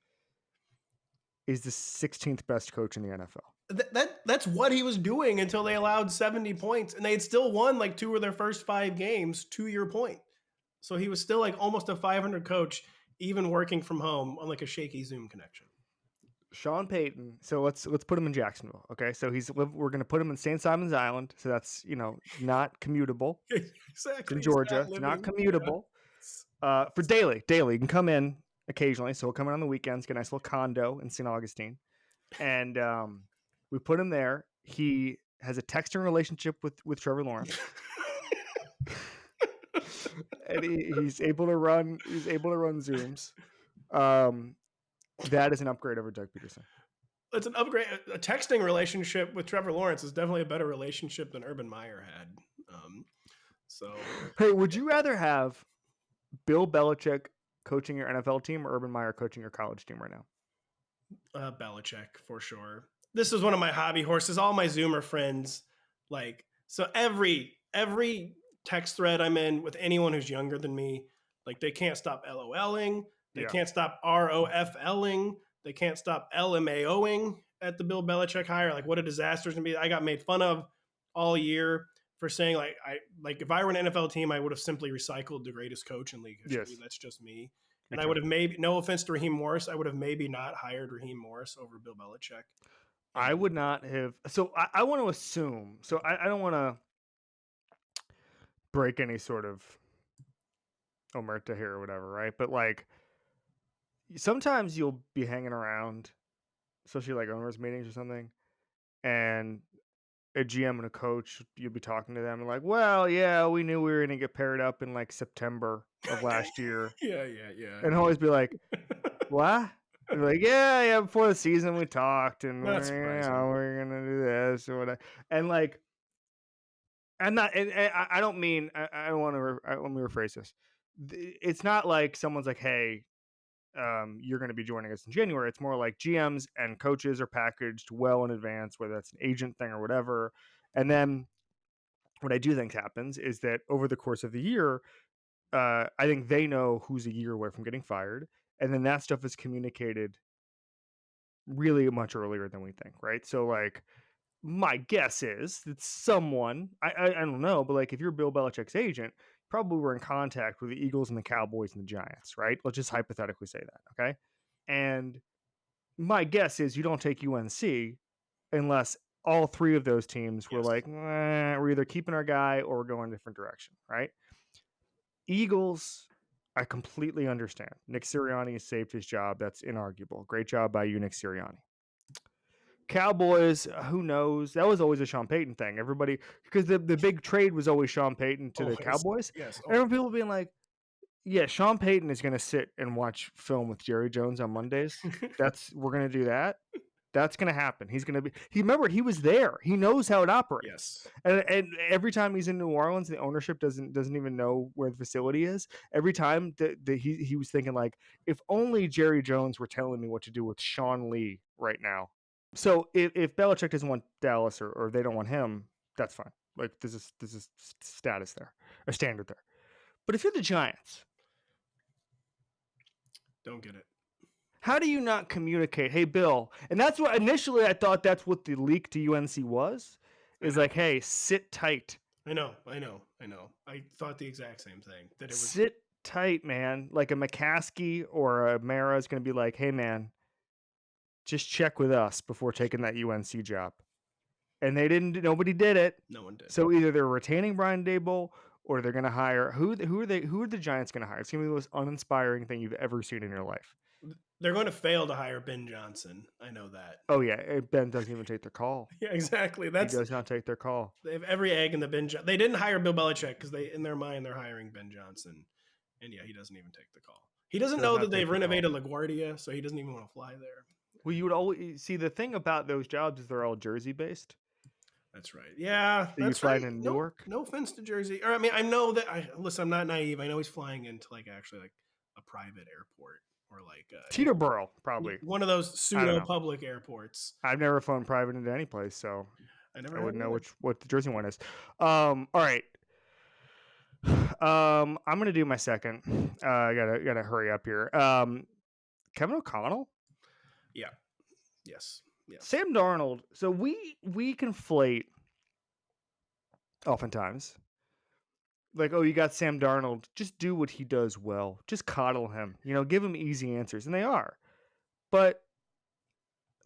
Speaker 1: is the 16th best coach in the NFL.
Speaker 2: That's what he was doing until they allowed 70 points, and they had still won like 2 of their first 5 games, to your point. So he was still like almost a 500 coach, even working from home on like a shaky Zoom connection.
Speaker 1: Sean Payton. So let's put him in Jacksonville. Okay, so we're going to put him in St. Simon's Island. So that's not commutable.
Speaker 2: Exactly.
Speaker 1: In Georgia, it's not commutable. Yeah. For daily, you can come in occasionally. So we'll come in on the weekends, get a nice little condo in St. Augustine, and we put him there. He has a texting relationship with Trevor Lawrence. And he's able to run Zooms. That is an upgrade over Doug Pederson.
Speaker 2: It's an upgrade. A texting relationship with Trevor Lawrence is definitely a better relationship than Urban Meyer had.
Speaker 1: Hey, would you rather have Bill Belichick coaching your NFL team or Urban Meyer coaching your college team right now?
Speaker 2: Belichick for sure. This is one of my hobby horses. All my Zoomer friends, so every text thread I'm in with anyone who's younger than me, they can't stop LOLing. They can't stop ROFLing. They can't stop LMAOing at the Bill Belichick hire. What a disaster it's going to be. I got made fun of all year for saying, if I were an NFL team, I would have simply recycled the greatest coach in league history. Yes. That's just me. And I would have no offense to Raheem Morris, I would have maybe not hired Raheem Morris over Bill Belichick.
Speaker 1: I would not have. So I want to assume. So I don't want to break any sort of omerta here or whatever, right? But sometimes you'll be hanging around, especially owners meetings or something, and a GM and a coach, you'll be talking to them and well, yeah, we knew we were going to get paired up in September of last year.
Speaker 2: Yeah.
Speaker 1: And always be like, what? You're yeah, before the season we talked and we're going to do this or whatever. And I don't mean, let me rephrase this. It's not like someone's hey, you're going to be joining us in January. It's more like GMs and coaches are packaged well in advance, whether that's an agent thing or whatever. And then what I do think happens is that over the course of the year, I think they know who's a year away from getting fired. And then that stuff is communicated really much earlier than we think, right? So my guess is that someone, I don't know, but if you're Bill Belichick's agent, probably were in contact with the Eagles and the Cowboys and the Giants, right? Let's just hypothetically say that, okay? And my guess is you don't take UNC unless all 3 of those teams were we're either keeping our guy or we're going a different direction, right? Eagles, I completely understand. Nick Sirianni has saved his job. That's inarguable. Great job by you, Nick Sirianni. Cowboys, who knows? That was always a Sean Payton thing. Everybody, because the big trade was always Sean Payton to the Cowboys.
Speaker 2: Yes.
Speaker 1: Everyone, people being yeah, Sean Payton is going to sit and watch film with Jerry Jones on Mondays. We're going to do that. That's going to happen. He's going to be. Remember, he was there. He knows how it operates.
Speaker 2: Yes.
Speaker 1: And every time he's in New Orleans, the ownership doesn't even know where the facility is. Every time he was thinking if only Jerry Jones were telling me what to do with Sean Lee right now. So if Belichick doesn't want Dallas or they don't want him, that's fine. There's a status there, a standard there. But if you're the Giants,
Speaker 2: don't get it.
Speaker 1: How do you not communicate? Hey, Bill, and that's what initially I thought that's what the leak to UNC was. Is hey, sit tight.
Speaker 2: I know. I thought the exact same thing. That it was
Speaker 1: sit tight, man. A McCaskey or a Mara is going to be hey, man. Just check with us before taking that UNC job. And they didn't. Nobody did it.
Speaker 2: No one did.
Speaker 1: So either they're retaining Brian Daboll or they're going to hire. Who are the Giants going to hire? It's going to be the most uninspiring thing you've ever seen in your life.
Speaker 2: They're going to fail to hire Ben Johnson. I know that.
Speaker 1: Oh, yeah. Ben doesn't even take their call.
Speaker 2: Yeah, exactly.
Speaker 1: He does not take their call.
Speaker 2: They have every egg in the Ben Johnson. They didn't hire Bill Belichick because in their mind, they're hiring Ben Johnson. And yeah, he doesn't even take the call. He doesn't know that they've renovated LaGuardia, so he doesn't even want to fly there.
Speaker 1: Well, you would always see the thing about those jobs is they're all Jersey based.
Speaker 2: That's right. Yeah.
Speaker 1: So you flying in Newark?
Speaker 2: No offense to Jersey. Or I know that listen, I'm not naive. I know he's flying into actually a private airport or
Speaker 1: Teterboro, probably.
Speaker 2: One of those pseudo public airports.
Speaker 1: I've never flown private into any place, so I wouldn't know what the Jersey one is. All right. I'm gonna do my second. I gotta hurry up here. Kevin O'Connell.
Speaker 2: Yeah. Yes.
Speaker 1: Sam Darnold. So we conflate oftentimes. Like, oh, you got Sam Darnold. Just do what he does well. Just coddle him. Give him easy answers, and they are. But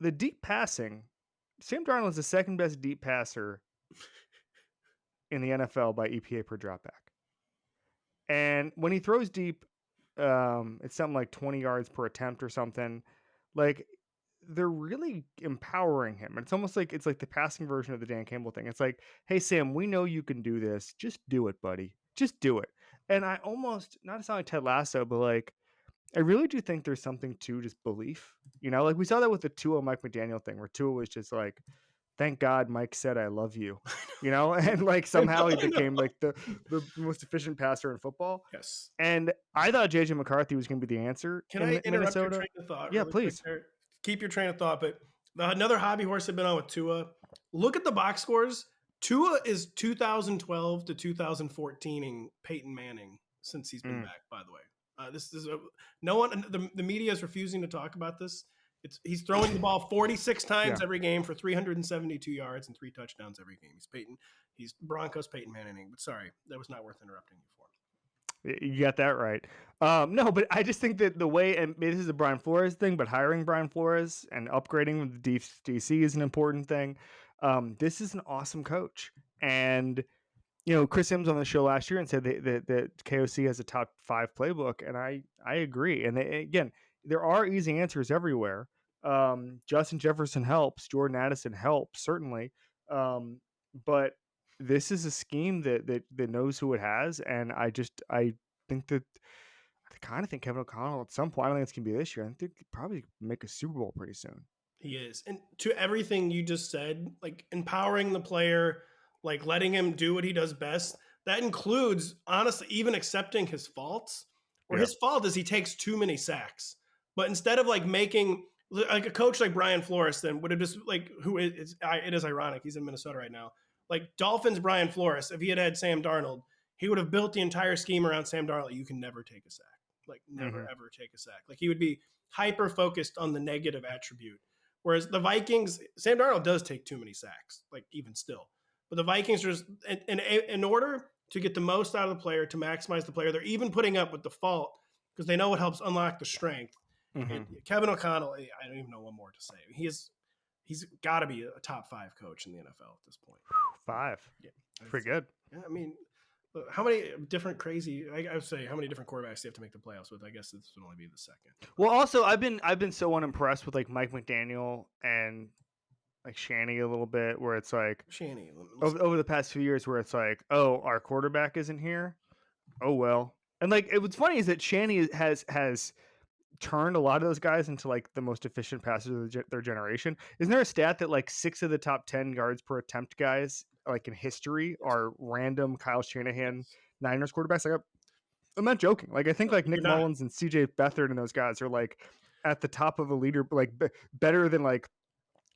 Speaker 1: the deep passing, Sam Darnold is the second best deep passer in the NFL by EPA per dropback. And when he throws deep, it's something like 20 yards per attempt or something. Like, they're really empowering him. It's almost like it's like the passing version of the Dan Campbell thing. It's like, hey, Sam, we know you can do this. Just do it, buddy. Just do it. And I almost, not to sound like Ted Lasso, but like, I really do think there's something to just belief. Like we saw that with the Tua Mike McDaniel thing, where Tua was just like, thank God Mike said I love you, and like somehow he became like the most efficient passer in football.
Speaker 2: Yes.
Speaker 1: And I thought JJ McCarthy was going to be the answer.
Speaker 2: Can I interrupt your train of thought?
Speaker 1: Yeah, really please.
Speaker 2: Keep your train of thought. But another hobby horse I've been on with Tua. Look at the box scores. Tua is 2012 to 2014ing Peyton Manning since he's been back. By the way, this is no one. The media is refusing to talk about this. He's throwing the ball 46 times every game for 372 yards and 3 touchdowns every game. He's Broncos Peyton Manning. But sorry, that was not worth interrupting you for.
Speaker 1: You got that right. No, but I just think that the way, and this is a Brian Flores thing, but hiring Brian Flores and upgrading the DC is an important thing. This is an awesome coach. And, Chris Sims on the show last year and said that KOC has a top 5 playbook. And I agree. And again, there are easy answers everywhere. Justin Jefferson helps. Jordan Addison helps, certainly. But this is a scheme that knows who it has, and I think that I kind of think Kevin O'Connell at some point. I don't think it's gonna be this year. I think they could probably make a Super Bowl pretty soon.
Speaker 2: He is, and to everything you just said, like empowering the player, like letting him do what he does best. That includes, honestly, even accepting his faults. Or his fault is he takes too many sacks. But instead of like making like a coach like Brian Flores, then would have just like it is ironic. He's in Minnesota right now. Like Dolphins, Brian Flores, if he had Sam Darnold, he would have built the entire scheme around Sam Darnold. You can never take a sack. Like never, ever take a sack. Like he would be hyper focused on the negative attribute. Whereas the Vikings, Sam Darnold does take too many sacks, like even still. But the Vikings are just, in order to get the most out of the player, to maximize the player, they're even putting up with the fault because they know it helps unlock the strength. And Kevin O'Connell, I don't even know what more to say. He's got to be a top 5 coach in the NFL at this point.
Speaker 1: 5. Yeah. Pretty good.
Speaker 2: Yeah, I mean, how many different I would say how many different quarterbacks do you have to make the playoffs with? I guess this would only be the second.
Speaker 1: Well, also I've been so unimpressed with like Mike McDaniel and like Shanny a little bit, where it's like
Speaker 2: Shanny
Speaker 1: over the past few years, where it's like, oh, our quarterback isn't here. Oh well. And like what's funny is that Shanny has turned a lot of those guys into like the most efficient passers of their generation. Isn't there a stat that like 6 of the top 10 yards per attempt guys like in history are random Kyle Shanahan Niners quarterbacks? Like I'm not joking. Like I think like Nick Mullins and CJ Beathard and those guys are like at the top of a leader, like better than like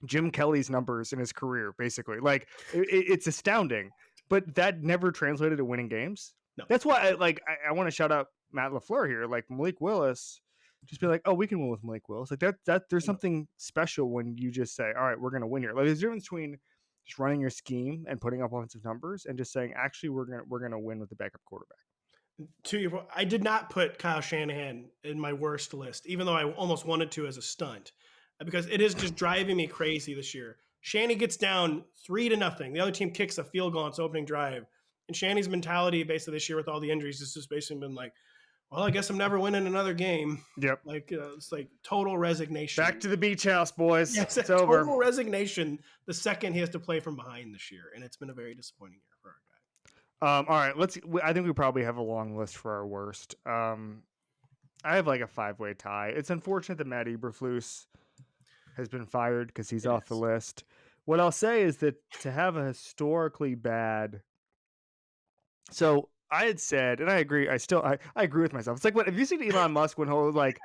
Speaker 1: Jim Kelly's numbers in his career, basically. Like it's astounding, but that never translated to winning games.
Speaker 2: No.
Speaker 1: That's why I want to shout out Matt LaFleur here. Like Malik Willis, just be like, oh, we can win with Malik Willis. Like that there's something special when you just say, all right, we're going to win here. Like there's a difference between just running your scheme and putting up offensive numbers and just saying, actually, we're going to win with the backup quarterback.
Speaker 2: To your point, I did not put Kyle Shanahan in my worst list, even though I almost wanted to as a stunt, because it is just driving me crazy this year. Shanny gets down 3-0. The other team kicks a field goal on its opening drive. And Shanny's mentality basically this year with all the injuries has just basically been like, well, I guess I'm never winning another game.
Speaker 1: Yep.
Speaker 2: Like it's like total resignation.
Speaker 1: Back to the beach house, boys.
Speaker 2: Yeah, it's
Speaker 1: over.
Speaker 2: Total resignation the second he has to play from behind this year. And it's been a very disappointing year for our guy.
Speaker 1: All right, I think we probably have a long list for our worst. I have like a 5-way tie. It's unfortunate that Matt Eberflus has been fired because he's off the list. What I'll say is that to have a historically bad, so I had said, and I agree. I agree with myself. It's like have you seen Elon Musk when he'll like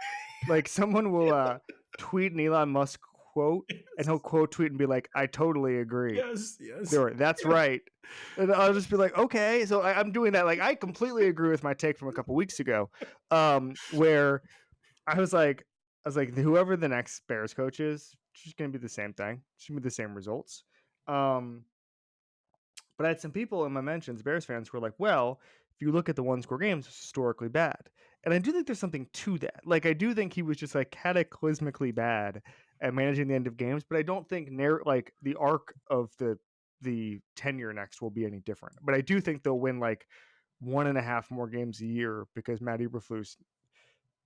Speaker 1: someone will tweet an Elon Musk quote, and he'll quote tweet and be like, "I totally agree."
Speaker 2: Yes.
Speaker 1: That's right. And I'll just be like, okay. So I'm doing that. Like, I completely agree with my take from a couple weeks ago, where I was like, whoever the next Bears coach is, it's just going to be the same thing. It's going to be the same results. But I had some people in my mentions, Bears fans, who were like, well, if you look at the one-score games, it's historically bad. And I do think there's something to that. Like, I do think he was just like cataclysmically bad at managing the end of games, but I don't think the arc of the tenure next will be any different. But I do think they'll win like 1.5 more games a year because Matt Eberflus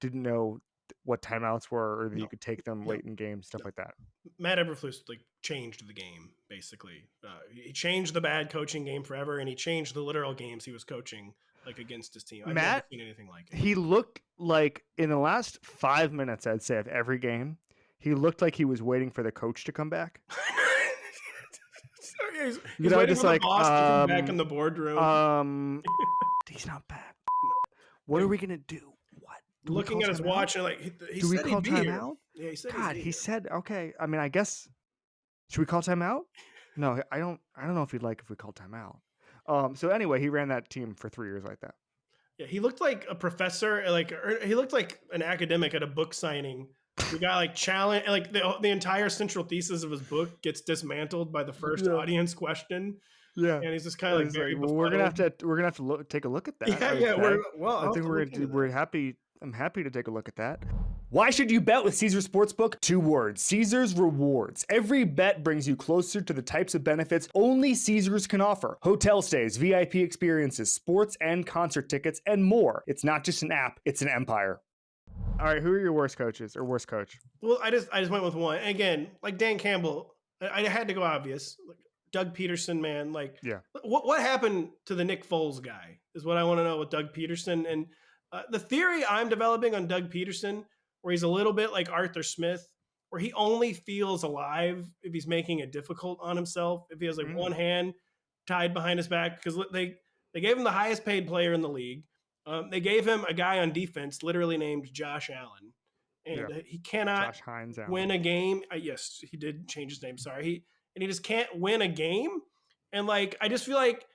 Speaker 1: didn't know what timeouts were, or that you could take them late in games, stuff like that.
Speaker 2: Matt Eberflus like changed the game basically. He changed the bad coaching game forever, and he changed the literal games he was coaching like against his team. I've never seen anything like it.
Speaker 1: He looked like in the last 5 minutes, I'd say, of every game, he looked like he was waiting for the coach to come back.
Speaker 2: He's waiting for the boss to come back in the boardroom.
Speaker 1: He's not back. What are we gonna do? What?
Speaker 2: Looking at his watch and like,
Speaker 1: do we call timeout?
Speaker 2: Yeah, he said.
Speaker 1: God, he said, okay. I mean, I guess, should we call timeout? No, I don't know if he'd like if we call timeout. So anyway, he ran that team for 3 years like that.
Speaker 2: Yeah, he looked like a professor. He looked like an academic at a book signing. The guy like challenge, like the entire central thesis of his book gets dismantled by the first audience question. Yeah, and he's just kind of like very.
Speaker 1: Well, we're gonna have to take a look at that. I think we're happy. I'm happy to take a look at that. Why should you bet with Caesars Sportsbook? 2 words: Caesars Rewards. Every bet brings you closer to the types of benefits only Caesars can offer. Hotel stays, VIP experiences, sports and concert tickets, and more. It's not just an app, it's an empire. All right, who are your worst coaches or worst coach?
Speaker 2: Well, I just went with one. And again, like Dan Campbell, I had to go obvious. Like Doug Pederson, man. Like, yeah. What happened to the Nick Foles guy is what I want to know with Doug Pederson. And the theory I'm developing on Doug Pederson, where he's a little bit like Arthur Smith, where he only feels alive if he's making it difficult on himself, if he has like one hand tied behind his back, because they gave him the highest paid player in the league. They gave him a guy on defense literally named Josh Allen, and he cannot win a game. Yes, he did change his name. Sorry. He just can't win a game. And like, I just feel like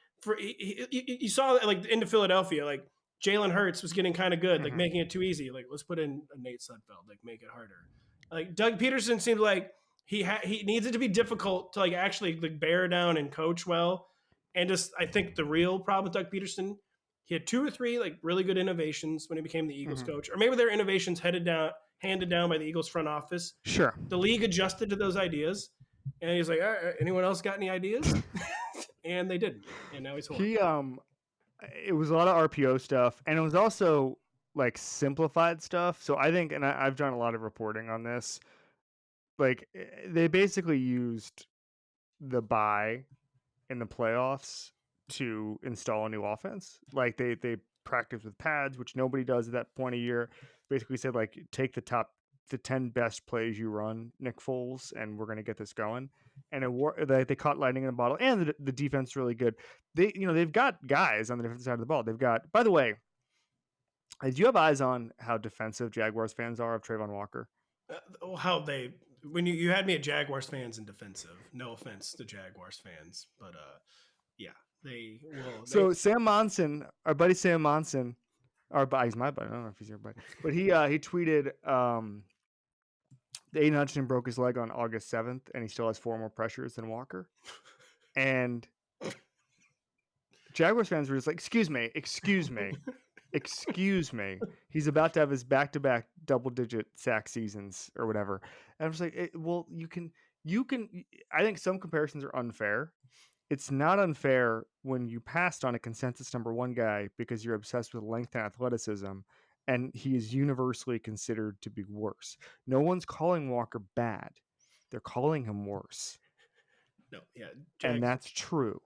Speaker 2: you saw like into Philadelphia, like Jalen Hurts was getting kind of good, like making it too easy. Like, let's put in a Nate Sudfeld, like make it harder. Like Doug Pederson seems like he needs it to be difficult to like actually like bear down and coach well. And just, I think the real problem with Doug Pederson, he had 2 or 3 like really good innovations when he became the Eagles coach, or maybe their innovations handed down by the Eagles front office. Sure. The league adjusted to those ideas, and he's like, all right, anyone else got any ideas? And they didn't. And now he's horrible.
Speaker 1: It was a lot of RPO stuff, and it was also like simplified stuff. So I think, and I've done a lot of reporting on this, like they basically used the bye in the playoffs to install a new offense. Like they practiced with pads, which nobody does at that point of year. Basically said, like, take the 10 best plays you run, Nick Foles, and we're going to get this going. And they caught lightning in a bottle, and the defense is really good. They've got guys on the defensive side of the ball. They've got, by the way, do you have eyes on how defensive Jaguars fans are of Trayvon Walker?
Speaker 2: When you had me at Jaguars fans and defensive, no offense to Jaguars fans, but yeah. So
Speaker 1: Sam Monson, our buddy Sam Monson, he's my buddy. I don't know if he's your buddy, but he tweeted Aiden Hutchinson broke his leg on August 7th, and he still has 4 more pressures than Walker. And Jaguars fans were just like, excuse me. He's about to have his back-to-back double-digit sack seasons or whatever. And I'm just like, well, you can. I think some comparisons are unfair. It's not unfair when you passed on a consensus number 1 guy because you're obsessed with length and athleticism, and he is universally considered to be worse. No one's calling Walker bad. They're calling him worse.
Speaker 2: No, yeah.
Speaker 1: And that's true.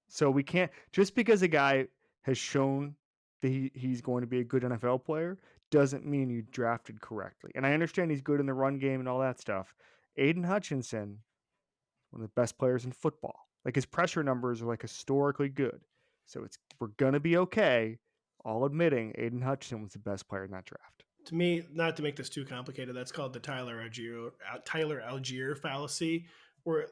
Speaker 1: So we can't, just because a guy has shown that he's going to be a good NFL player doesn't mean you drafted correctly. And I understand he's good in the run game and all that stuff. Aiden Hutchinson, one of the best players in football. Like, his pressure numbers are like historically good. So we're going to be okay, all admitting Aiden Hutchinson was the best player in that draft.
Speaker 2: to me, not to make this too complicated, that's called the Tyler Algier fallacy, where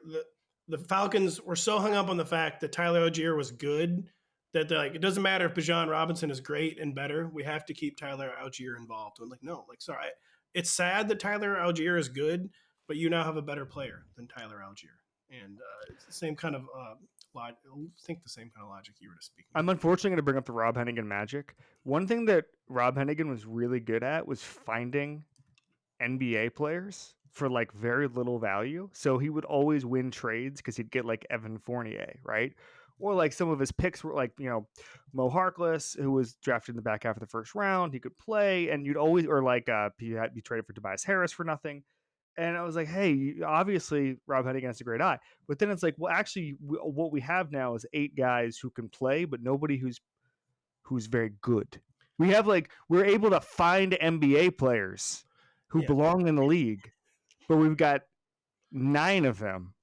Speaker 2: the Falcons were so hung up on the fact that Tyler Algier was good that they're like, it doesn't matter if Bijan Robinson is great and better. We have to keep Tyler Algier involved. I'm like, no, like, sorry. It's sad that Tyler Algier is good, but you now have a better player than Tyler Algier. And it's the same kind of logic you were to speak.
Speaker 1: I'm unfortunately going to bring up the Rob Hennigan magic. One thing that Rob Hennigan was really good at was finding NBA players for like very little value. So he would always win trades because he'd get like Evan Fournier, right? Or like some of his picks were like, Mo Harkless, who was drafted in the back half of the first round. He could play, and you'd always, or like he traded for Tobias Harris for nothing. And I was like, hey, obviously Rob Hennigan has a great eye. But then it's like, well, actually, what we have now is 8 guys who can play, but nobody who's very good. We're able to find NBA players who belong in the league, but we've got 9 of them,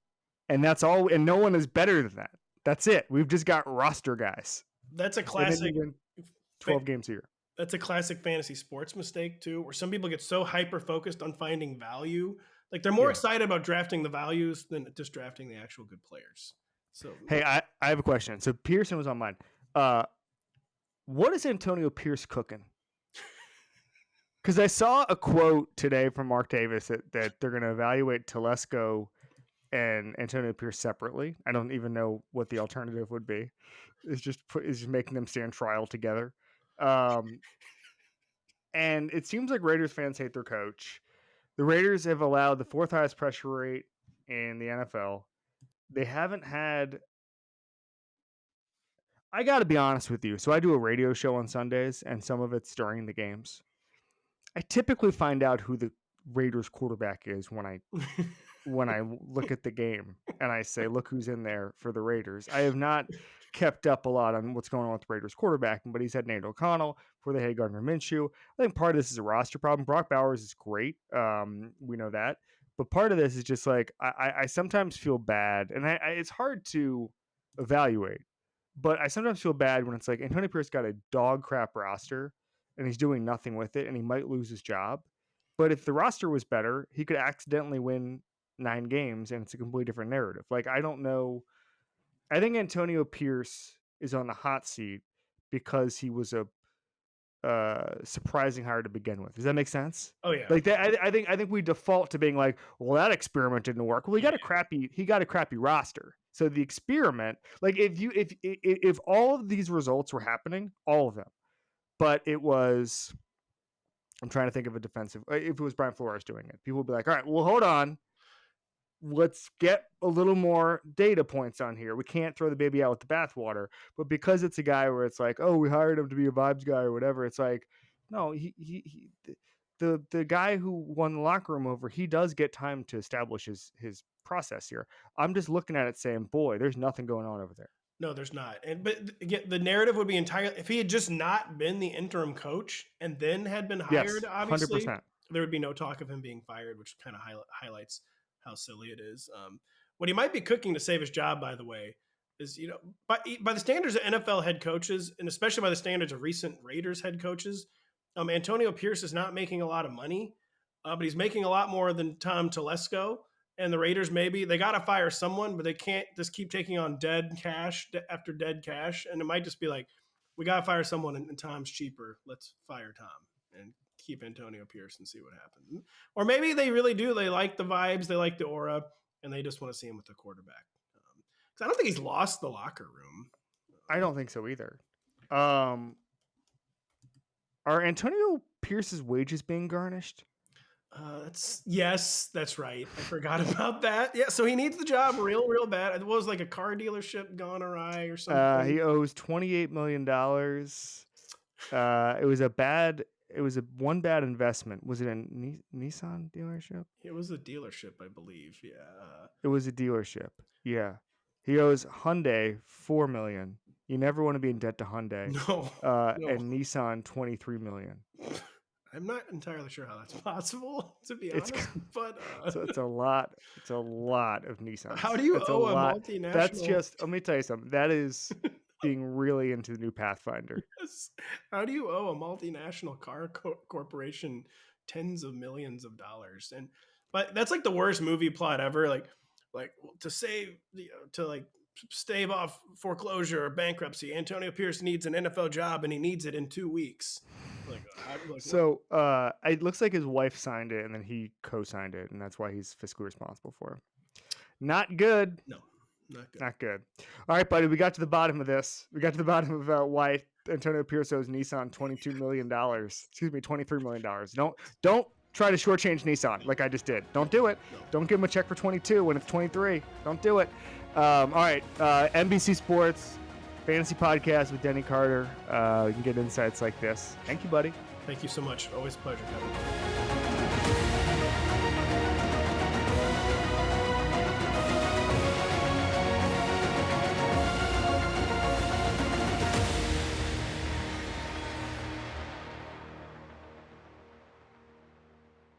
Speaker 1: and that's all. And no one is better than that. That's it. We've just got roster guys.
Speaker 2: That's a classic
Speaker 1: 12 games a year.
Speaker 2: That's a classic fantasy sports mistake too, where some people get so hyper focused on finding value. Like they're more excited about drafting the values than just drafting the actual good players. So
Speaker 1: hey, I have a question. So Pearson was on mine. What is Antonio Pierce cooking? Because I saw a quote today from Mark Davis that they're going to evaluate Telesco and Antonio Pierce separately. I don't even know what the alternative would be. It's just making them stand trial together. And it seems like Raiders fans hate their coach. The Raiders have allowed the 4th highest pressure rate in the NFL. They haven't had... I got to be honest with you. So I do a radio show on Sundays, and some of it's during the games. I typically find out who the Raiders quarterback is when I look at the game and I say, look who's in there for the Raiders. I have not kept up a lot on what's going on with the Raiders quarterback, but he's had Nate O'Connell before they had Gardner Minshew. I think part of this is a roster problem. Brock Bowers is great. We know that. But part of this is just like, I sometimes feel bad, and it's hard to evaluate, but I sometimes feel bad when it's like Antonio Pierce got a dog crap roster and he's doing nothing with it and he might lose his job. But if the roster was better, he could accidentally win 9 games and it's a completely different narrative. Like, I don't know. I think Antonio Pierce is on the hot seat because he was a surprising hire to begin with. Does that make sense?
Speaker 2: Oh yeah.
Speaker 1: Like that, I think we default to being like, well, that experiment didn't work. Well, he got a crappy roster. So the experiment, like if all of these results were happening, all of them, but it was, I'm trying to think of a defensive, if it was Brian Flores doing it, people would be like, all right, well, hold on. Let's get a little more data points on here. We can't throw the baby out with the bathwater. But because it's a guy where it's like, oh, we hired him to be a vibes guy or whatever, it's like, no, the guy who won the locker room over, he does get time to establish his process here. I'm just looking at it saying, boy, there's nothing going on over there.
Speaker 2: No, there's not. But again, the narrative would be entirely, if he had just not been the interim coach and then had been hired, obviously,
Speaker 1: 100%.
Speaker 2: There would be no talk of him being fired, which kind of highlights how silly it is. What he might be cooking to save his job, by the way, is, by the standards of NFL head coaches, and especially by the standards of recent Raiders head coaches, Antonio Pierce is not making a lot of money, but he's making a lot more than Tom Telesco. And the Raiders, maybe they got to fire someone, but they can't just keep taking on dead cash after dead cash. And it might just be like, we got to fire someone and Tom's cheaper. Let's fire Tom and keep Antonio Pierce and see what happens. Or maybe they really do. They like the vibes. They like the aura, and they just want to see him with the quarterback. Because I don't think he's lost the locker room.
Speaker 1: I don't think so either. Are Antonio Pierce's wages being garnished?
Speaker 2: That's right. I forgot about that. Yeah, so he needs the job real bad. It was like a car dealership gone awry or something.
Speaker 1: He owes $28 million. It was one bad investment. Was it a Nissan dealership?
Speaker 2: It was a dealership, I believe. Yeah.
Speaker 1: It was a dealership. Yeah. He owes Hyundai $4 million. You never want to be in debt to Hyundai.
Speaker 2: No.
Speaker 1: And Nissan $23 million.
Speaker 2: I'm not entirely sure how that's possible, to be honest. But
Speaker 1: it's a lot. It's a lot of Nissan.
Speaker 2: How do you owe a multinational?
Speaker 1: That's just. Let me tell you something. That is being really into the new Pathfinder.
Speaker 2: Yes. How do you owe a multinational car corporation tens of millions of dollars? But that's like the worst movie plot ever. Like to save to stave off foreclosure or bankruptcy, Antonio Pierce needs an NFL job and he needs it in 2 weeks.
Speaker 1: It looks like his wife signed it and then he co-signed it, and that's why he's fiscally responsible for it. Not good.
Speaker 2: No, not good.
Speaker 1: Not good. All right, buddy, we got to the bottom of this. We got to the bottom of why Antonio Pierce owes Nissan $22 million. Excuse me, $23 million. Don't try to shortchange Nissan like I just did. Don't do it.
Speaker 2: No.
Speaker 1: Don't give him a check for 22 when it's 23. Don't do it. All right, NBC Sports Fantasy Podcast with Denny Carter. You can get insights like this. Thank you, buddy.
Speaker 2: Thank you so much. Always a pleasure, Kevin.